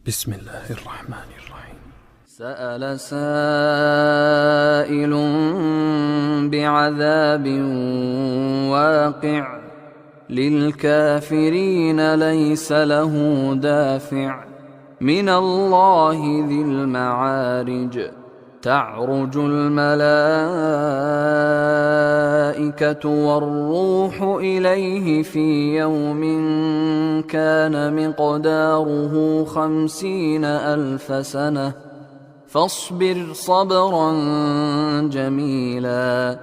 بسم الله الرحمن الرحيم. سأل سائل بعذاب واقع للكافرين ليس له دافع من الله ذي المعارج تعرج الملائكة والروح إليه في يوم كان مقداره 50,000 سنة فاصبر صبرا جميلا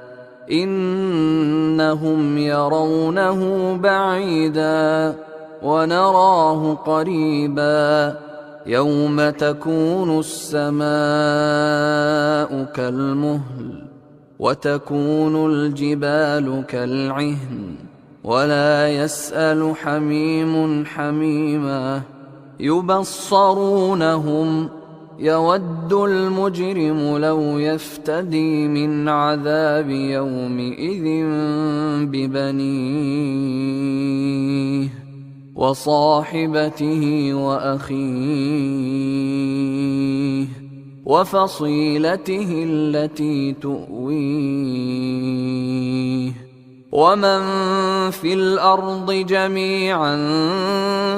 إنهم يرونه بعيدا ونراه قريبا يوم تكون السماء كالمهل وتكون الجبال كالعهن ولا يسأل حميم حميما يبصرونهم يود المجرم لو يفتدي من عذاب يومئذ ببنيه وصاحبته وأخيه وفصيلته التي تؤويه ومن في الأرض جميعا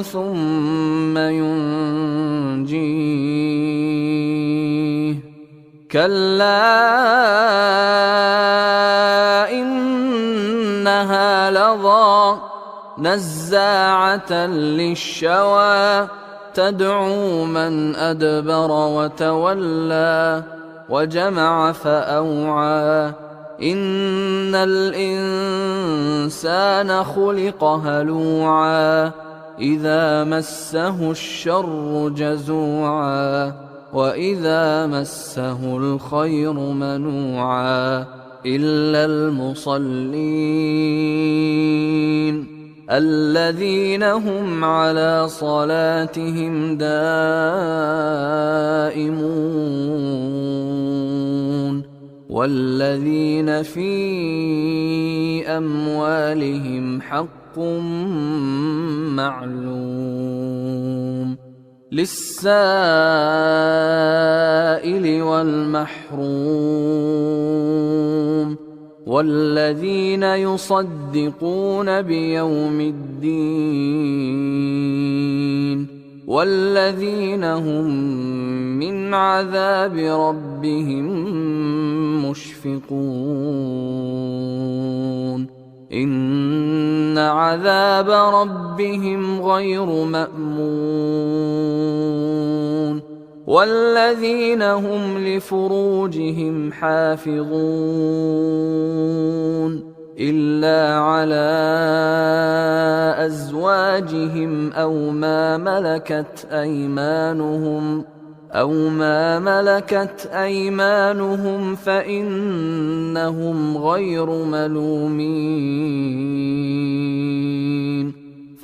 ثم ينجيه كلا إنها لظى نزاعة للشوى تدعو من أدبر وتولى وجمع فأوعى إن الإنسان خلق هلوعا إذا مسه الشر جزوعا وإذا مسه الخير منوعا إلا المصلين الذين هم على صلاتهم دائمون والذين في أموالهم حق معلوم للسائل والمحروم والذين يصدقون بيوم الدين والذين هم من عذاب ربهم مشفقون إن عذاب ربهم غير مأمون والذين هم لفروجهم حافظون إلا على أزواجهم أو ما ملكت أيمانهم فإنهم غير ملومين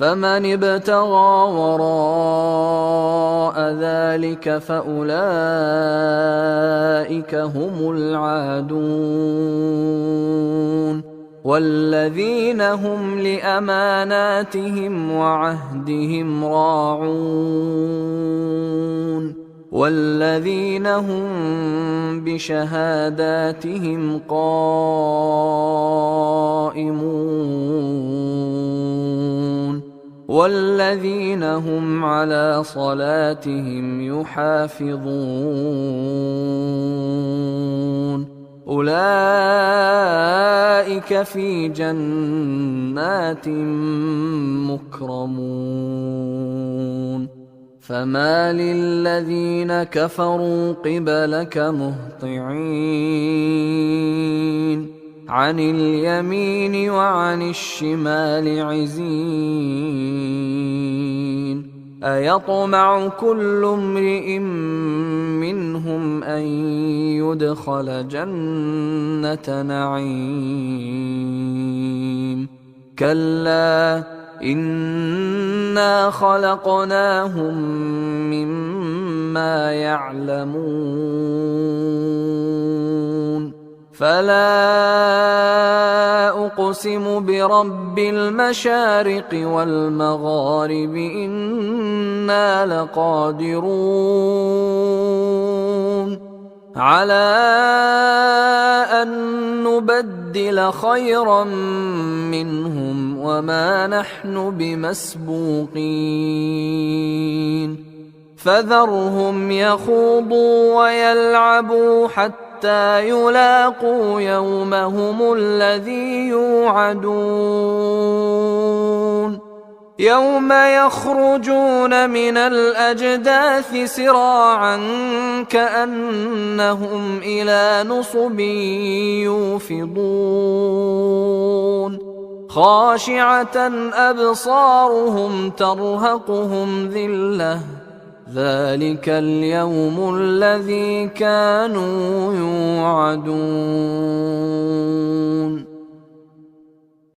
فمن ابتغى وراء ذلك فأولئك هم العادون والذين هم لأماناتهم وعهدهم راعون والذين هم بشهاداتهم قائمون والذين هم على صلاتهم يحافظون أولئك في جنات مكرمون فما للذين كفروا قبلك مهطعين عن اليمين وعن الشمال عزين أيطمع كل امرئ منهم أن يدخل جنة نعيم كلا إنا خلقناهم مما يعلمون فلا أقسم برب المشارق والمغارب إنا لقادرون على أن نبدل خيرا منهم وما نحن بمسبوقين فذرهم يخوضوا ويلعبوا حتى يلاقوا يومهم الذي يوعدون يوم يخرجون من الأجداث سراعا كأنهم إلى نصب يوفضون خاشعة أبصارهم ترهقهم ذلة ذلك اليوم الذي كانوا يوعدون